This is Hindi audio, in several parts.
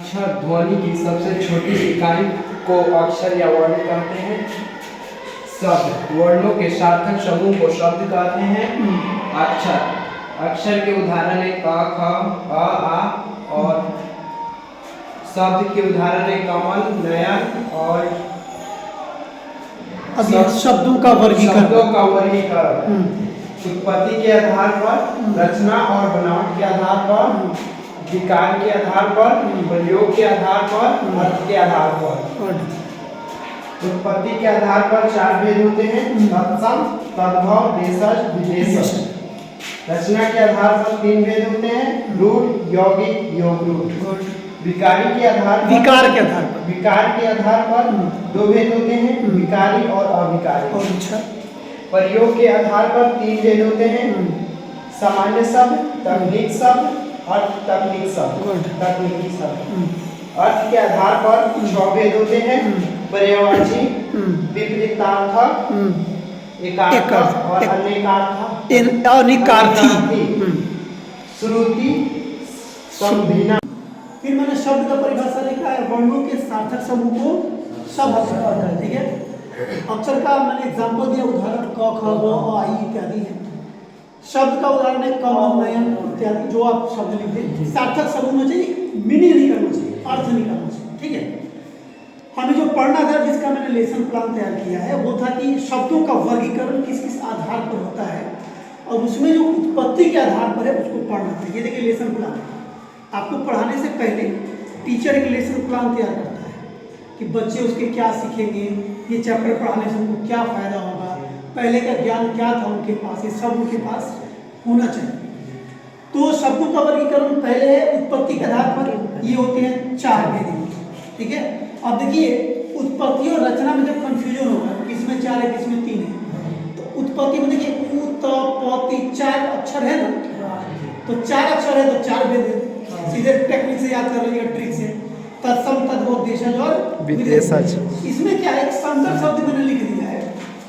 अक्षर ध्वनि की सबसे छोटी इकाई को अक्षर या वर्ण कहते हैं। शब्द वर्णों के सार्थक समूह को शब्द कहते हैं। अक्षर के उदाहरण है क, ख, अ, आ और शब्द के उदाहरण है कमल, नयन और शब्दों का वर्गीकरण। उत्पत्ति के आधार पर, रचना और बनावट के आधार पर, विकार के आधार पर, प्रयोग के आधार पर, अर्थ के आधार पर। उत्पत्ति के आधार पर 4 भेद होते हैं: तत्सम, तद्भव, देशज, विदेशज। रचना के आधार पर 3 भेद होते हैं: रूढ़, यौगिक, योगरूढ़। विकार के आधार पर 2 भेद होते हैं: विकारी और अविकारी। प्रयोग के आधार पर 3 भेद होते हैं: सामान्य शब्द, तकनीक शब्द और तकनीकी शब्द। अर्थ के आधार पर 6 भेद होते हैं: पर्यायवाची, विपरीतार्थक, एकार्थक और अनेकार्थी, श्रुति, संभिन्ना। फिर मैंने शब्द का परिभाषा लिखा है, वर्णों के सार्थक समूह को शब्द कहते हैं। ठीक है, अक्षर का मैंने एग्जांपल दिया, उदाहरण क, ख, ग, अ, आ, इ इत्यादि है। शब्द का उदाहरण है कमल, नयन इत्यादि, जो आप शब्द लिखते। सार्थक समूह में चाहिए, मीनिंग नहीं करना चाहिए, अर्थ नहीं करना चाहिए। ठीक है, हमें जो पढ़ना था, जिसका मैंने लेसन प्लान तैयार किया है, वो था कि शब्दों का वर्गीकरण किस किस आधार पर होता है और उसमें जो उत्पत्ति के आधार पर है उसको पढ़ना था। ये देखिए लेसन प्लान। आपको पढ़ाने से पहले टीचर एक लेसन प्लान तैयार करता है कि बच्चे उसके क्या सीखेंगे, ये चैप्टर पढ़ाने से उनको क्या फ़ायदा होगा, पहले का ज्ञान क्या था उनके पास, ये सब उनके पास होना चाहिए। तो शब्दों का वर्गीकरण पहले है उत्पत्ति के आधार पर, ये होते हैं 4 भेद। ठीक है, अब देखिए उत्पत्ति और रचना में जब कंफ्यूजन होगा, किसमें 4 है किसमें 3 है, तो उत्पत्ति में देखिए उत्पत्ति 4 अक्षर है ना, तो 4 अक्षर है तो 4 भेद है। सीधे टेक्निक से याद कर लीजिएगा, ट्रिक से। तत्सम, तद्भव, देशज और विदेशज। इसमें क्या है, एक संकर शब्द मैंने लिख दिया है।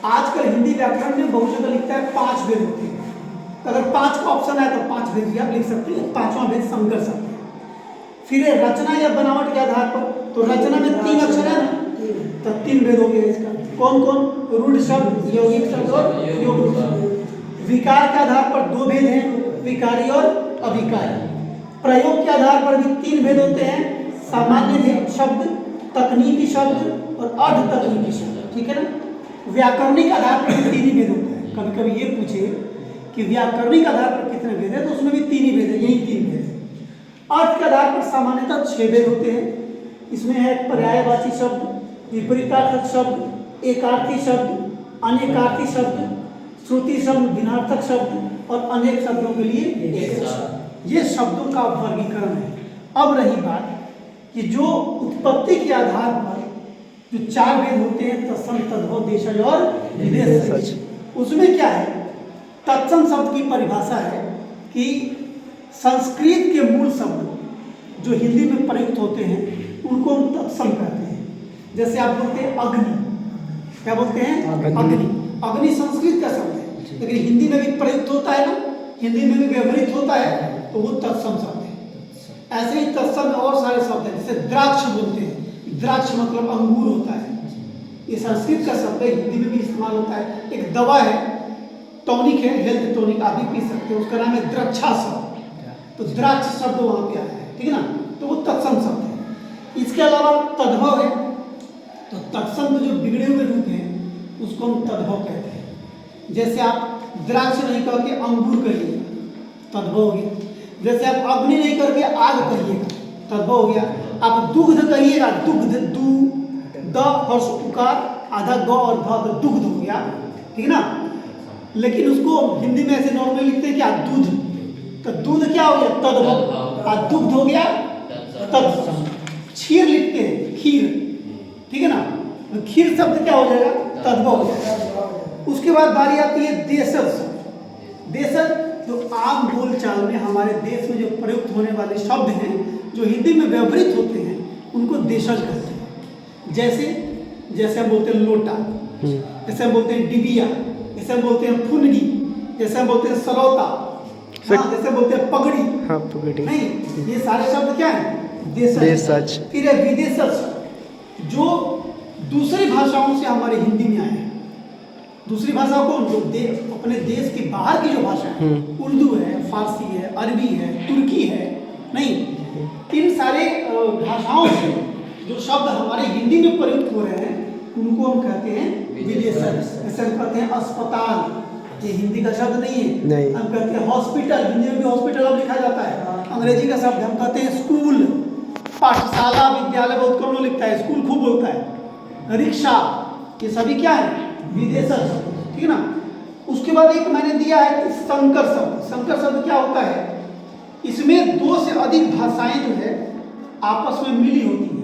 आजकल हिंदी व्याकरण में बहुत जगह लिखता है 5 भेद होते हैं। अगर 5 का ऑप्शन है तो 5 भेद भी आप लिख सकते हैं। 5वां भेद संकर शब्द है। फिर रचना या बनावट के आधार पर, तो रचना में 3 अक्षर है ना, तो 3 भेद हो गए इसका। कौन कौन? रूढ़ शब्द, यौगिक शब्द और योगरूढ़ शब्द। विकार के आधार पर 2 भेद हैं, विकारी और अविकारी। प्रयोग के आधार पर भी 3 भेद होते हैं, सामान्य शब्द, तकनीकी शब्द और अर्ध तकनीकी शब्द। ठीक है ना। व्याकरणिक आधार पर भी 3 ही भेद होते हैं। कभी कभी ये पूछे कि व्याकरणिक आधार पर कितने भेद है, तो उसमें भी 3 ही भेद है, यही 3 भेद है। अर्थ के आधार पर सामान्यतः 6 भेद होते हैं। इसमें है पर्यायवाची शब्द, विपरीतार्थक शब्द, एकार्थी शब्द, अनेकार्थी शब्द, श्रुति शब्द, भिन्नार्थक शब्द और अनेक शब्दों के लिए एक शब्द। ये शब्दों का वर्गीकरण है। अब रही बात कि जो उत्पत्ति के आधार पर जो 4 भेद होते हैं, तत्सम, तद्भव, देशज और विदेशज, उसमें क्या है, तत्सम शब्द की परिभाषा है कि संस्कृत के मूल शब्द जो हिंदी में प्रयुक्त होते हैं उनको हम तत्सम कहते हैं। जैसे आप बोलते हैं अग्नि, क्या बोलते हैं? अग्नि। अग्नि संस्कृत का शब्द है, लेकिन हिंदी में भी प्रयुक्त होता है ना, हिंदी में भी व्यवहृत होता है, तो वो तत्सम शब्द है। ऐसे ही तत्सम में और सारे शब्द हैं, जैसे द्राक्ष बोलते हैं, द्राक्ष मतलब अंगूर होता है, ये संस्कृत का शब्द है, हिंदी में भी इस्तेमाल होता है। एक दवा है, टॉनिक है, हेल्थ टॉनिक, आप भी पी सकते हैं, उसका नाम है द्राक्षास्त्र, तो द्राक्ष शब्द वहाँ पे आया है। ठीक है ना, तो वो तत्सम शब्द है। इसके अलावा तद्भव है, तो तत्सम के जो बिगड़े हुए रूप हैं उसको हम तद्भव कहते हैं। जैसे आप द्राक्ष नहीं कह के अंगूर कहिएगा, तद्भव हो गया। जैसे आप अग्नि नहीं करके आग कहिएगा, तद्भव हो गया। आप दुग्ध कहिएगा, दुग्ध, दू, द हर्ष उकार, आधा ग और ध, तो दुग्ध हो गया। ठीक है ना, लेकिन उसको हिंदी में ऐसे नॉर्मली लिखते हैं क्या, दूध, तो दूध क्या हो गया, तद्भव, और दुग्ध हो गया तत्सम। क्षीर लिखते हैं, खीर, ठीक है ना, तो खीर शब्द क्या हो जाएगा, तद्भव हो जाएगा। उसके बाद बारी आती है देशज। देशज जो आम बोलचाल में हमारे देश में जो प्रयुक्त होने वाले शब्द हैं, जो हिंदी में व्यवहृत होते हैं, उनको देशज कहते हैं। जैसे हम बोलते हैं लोटा, जैसे हम बोलते हैं डिबिया, जैसे हम बोलते हैं फुनगी, जैसे हम बोलते हैं सलौता, जैसे बोलते हैं पगड़ी। हाँ, पगड़ी। नहीं, ये सारे शब्द क्या हैं, देशज। फिर है विदेशज, जो दूसरी भाषाओं से हमारे हिंदी में आए हैं। दूसरी भाषा कौन? जो अपने देश के बाहर की जो भाषा है, उर्दू है, फारसी है, अरबी है, तुर्की है, नहीं, इन सारे भाषाओं से जो शब्द हमारे हिंदी में प्रयुक्त हो रहे हैं उनको हम कहते हैं विदेशज। जैसे हम कहते हैं अस्पताल, ये हिंदी का शब्द नहीं है, हम कहते हैं हॉस्पिटल, हिंदी में भी हॉस्पिटल अब लिखा जाता है, अंग्रेजी का शब्द। हम कहते हैं स्कूल, पाठशाला, विद्यालय बहुत कम लोग लिखता है, स्कूल खूब बोलता है, रिक्शा, ये सभी क्या है? विदेशज, ठीक है ना। उसके बाद एक मैंने दिया है कि संकर शब्द। संकर शब्द क्या होता है? इसमें दो से अधिक भाषाएं जो है आपस में मिली होती हैं।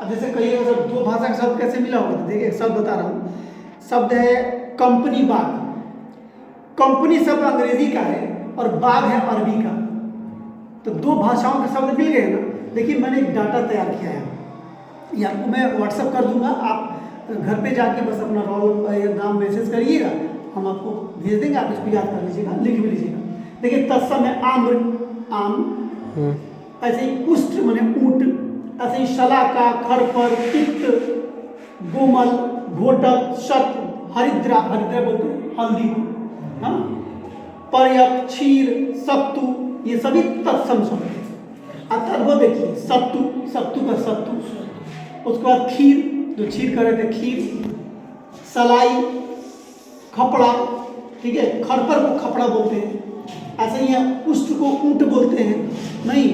अब जैसे कहिए अगर दो भाषा का शब्द कैसे मिला होगा, तो देखिए एक शब्द बता रहा हूँ। शब्द है कंपनी बाग। कंपनी शब्द अंग्रेजी का है और बाग है अरबी का, तो दो भाषाओं के शब्द मिल गए ना। देखिए मैंने एक डाटा तैयार किया है, ये आपको मैं व्हाट्सअप कर दूंगा, आप घर पे जाके बस अपना रोल या नाम मैसेज करिएगा, हम आपको भेज देंगे, आप इसको याद कर लीजिएगा, लिख भी लीजिएगा। देखिए तत्समय आम्र, आम, ऐसे ही उष्ट माने ऊंट, ऐसे ही शलाका, खरपर, तिक्त, गोमल, घोटक, शत, हरिद्रा, हरिद्रा बोलते हैं हल्दी को, हाँ, पर्यक, क्षीर, सत्तु, ये सभी तत्सम शब्द हैं। अतर्व देखिए सत्तु, सत्तु का सत्तु, उसके बाद खीर, जो खीर कर रहे थे खीर, सलाई, खपड़ा, ठीक है, खरपर को खपड़ा बोलते हैं, ऐसे ही उष्ट को ऊंट बोलते हैं, नहीं।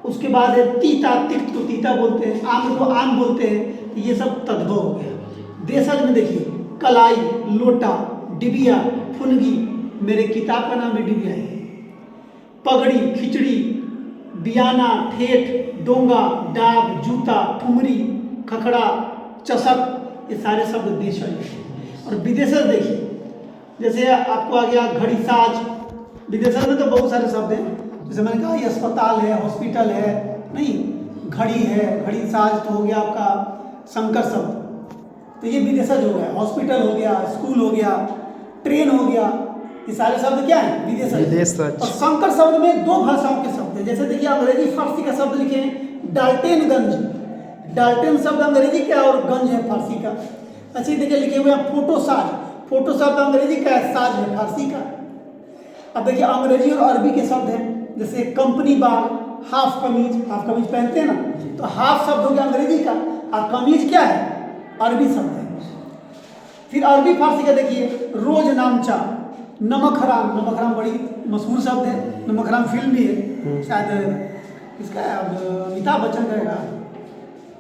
उसके बाद है तीता, तिक्त को तीता बोलते हैं, आम को आम बोलते हैं, ये सब तद्भव हो गया। देशज में देखिए कलाई, लोटा, डिबिया, फुनगी, मेरे किताब का नाम भी डिबिया है, पगड़ी, खिचड़ी, बियाना, ठेठ, डोंगा, डाब, जूता, ठुमरी, खखड़ा, चषक, ये सारे शब्द देशज हैं। और विदेशज देखिए, जैसे आपको आ गया घड़ी साज, विदेशज में तो बहुत सारे शब्द हैं, जैसे मैंने कहा ये अस्पताल है, हॉस्पिटल है, नहीं, घड़ी है, घड़ी साज तो हो गया आपका संकर शब्द, तो ये विदेशज हो गया। हॉस्पिटल हो गया, स्कूल हो गया, ट्रेन हो गया, ये सारे शब्द क्या है? विदेशज। और संकर शब्द में दो भाषाओं के शब्द हैं, जैसे देखिए अंग्रेजी फारसी का शब्द लिखे हैं डाल्टेनगंज, डाल्टेन शब्द अंग्रेजी का और गंज है फारसी का। ऐसे ही देखिए लिखे हुए हैं फोटोसाज, फोटो शब्द अंग्रेजी का है, साज है फारसी का। अब देखिए अंग्रेजी और अरबी के शब्द हैं, जैसे कंपनी बाग, हाफ कमीज, हाफ कमीज पहनते हैं ना, तो हाफ शब्द हो गया अंग्रेजी का, और कमीज क्या है? अरबी शब्द है। फिर अरबी फारसी का देखिए रोज नामचा, नमक हराम, नमक हराम बड़ी मशहूर शब्द है, नमक हराम फिल्म भी है, शायद इसका अमिताभ बच्चन का,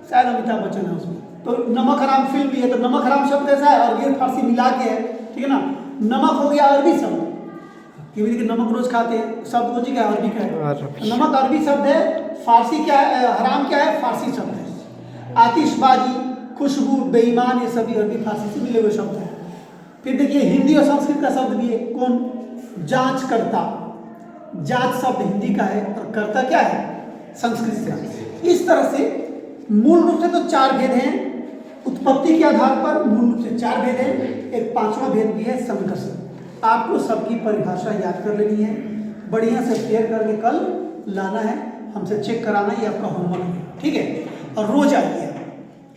शायद अमिताभ बच्चन है उसमें, तो नमक हराम फिल्म भी है, तो नमक हराम शब्द ऐसा है, अरबी और फारसी मिला के है, ठीक है ना। नमक हो गया अरबी शब्द, कि नमक रोज खाते हैं, शब्द को जी क्या अरबी का है, नमक अरबी शब्द है, फारसी क्या है, हराम क्या है? फारसी शब्द है। आतिशबाजी, खुशबू, बेईमान, ये सभी अरबी फारसी से मिले हुए शब्द हैं। फिर देखिए हिंदी और संस्कृत का शब्द भी है, कौन? जांच करता, जांच शब्द हिंदी का है और करता क्या है? संस्कृत से। इस तरह से मूल रूप से तो चार भेद हैं, उत्पत्ति के आधार पर मूल रूप से चार भेद हैं, एक पांचवा भेद भी है संकर शब्द। आपको सबकी परिभाषा याद कर लेनी है, बढ़िया से शेयर करके कल लाना है, हमसे चेक कराना, ये आपका होमवर्क है, ठीक है। और रोज आइए,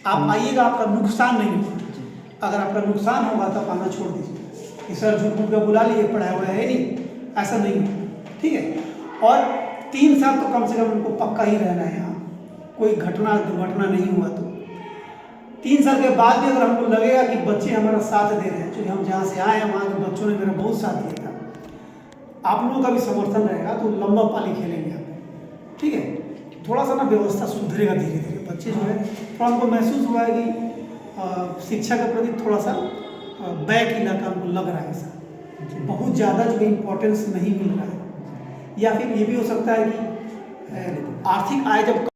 आप आइएगा, आपका नुकसान नहीं होगा। अगर आपका नुकसान होगा तो आप आना छोड़ दीजिए कि सर झूठ मूठ का बुला लिए, पढ़ाया हुआ है नहीं, ऐसा नहीं होगा, ठीक है। और 3 साल तो कम से कम उनको पक्का ही रहना है यहाँ, कोई घटना दुर्घटना नहीं हुआ तो 3 साल के बाद भी अगर हमको लगेगा कि बच्चे हमारा साथ दे रहे हैं, क्योंकि हम जहाँ से आए हैं वहाँ के बच्चों ने मेरा बहुत साथ दिया था, आप लोगों का भी समर्थन रहेगा तो लंबा पाली खेलेंगे आप, ठीक है। थोड़ा सा ना व्यवस्था सुधरेगा धीरे धीरे, बच्चे जो है थोड़ा हमको महसूस हुआ है कि शिक्षा के प्रति थोड़ा सा बैक इलाका हमको लग रहा है, ऐसा बहुत ज़्यादा जो है इम्पोर्टेंस नहीं मिल रहा है, या फिर ये भी हो सकता है कि आर्थिक आय जब